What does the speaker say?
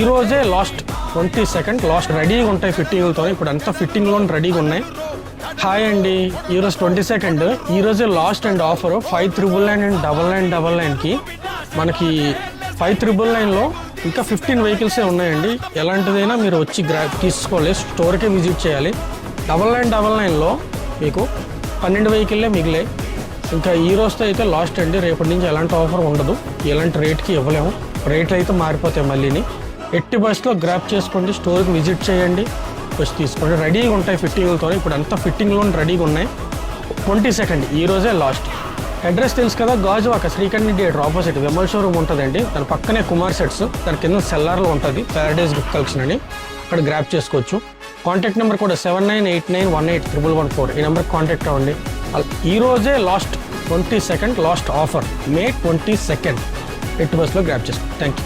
ఈ రోజే last 22nd last రెడీగా ఉంటాయి ఫిట్టింగ్లతో. ఇప్పుడు అంతా ఫిట్టింగ్లో రెడీగా ఉన్నాయి. హాయ్ అండి, ఈరోజు 22nd, ఈరోజే లాస్ట్ అండ్ ఆఫర్ 5999 అండ్ 9999కి మనకి 5999లో ఇంకా 15 వెహికల్సే ఉన్నాయండి. ఎలాంటిదైనా మీరు వచ్చి తీసుకోవాలి, స్టోర్కే విజిట్ చేయాలి. 9999లో మీకు 12 వెహికల్లే మిగిలే. ఇంకా ఈ రోజుతో అయితే లాస్ట్ అండి. రేపటి నుంచి ఎలాంటి ఆఫర్ ఉండదు, ఎలాంటి రేట్కి ఇవ్వలేము. రేట్లు అయితే మారిపోతాయి. మళ్ళీని ఎట్టి బస్సులో గ్రాప్ చేసుకోండి, స్టోర్కి విజిట్ చేయండి, వచ్చి తీసుకోండి. రెడీగా ఉంటాయి ఫిట్టింగ్లతో. ఇప్పుడు అంతా ఫిట్టింగ్లో రెడీగా ఉన్నాయి. 22nd ఈ రోజే లాస్ట్. అడ్రస్ తెలుసు కదా, Gajuwaka Srikarni theatre opposite Vimal showroom ఉంటుందండి. దాని పక్కనే కుమార్ సెట్స్, దాని కింద సెల్లార్లో ఉంటుంది ప్యారడైజ్ గిఫ్ట్ కలెక్షన్ అని. అక్కడ గ్రాప్ చేసుకోవచ్చు. కాంటాక్ట్ నెంబర్ కూడా 7989181114. ఈ నెంబర్కి కాంటాక్ట్ అవ్వండి. ఈ రోజే లాస్ట్ 22nd లాస్ట్ ఆఫర్, మే 22nd ఎట్టి బస్సులో గ్రాప్ చేసుకోండి. Thank you.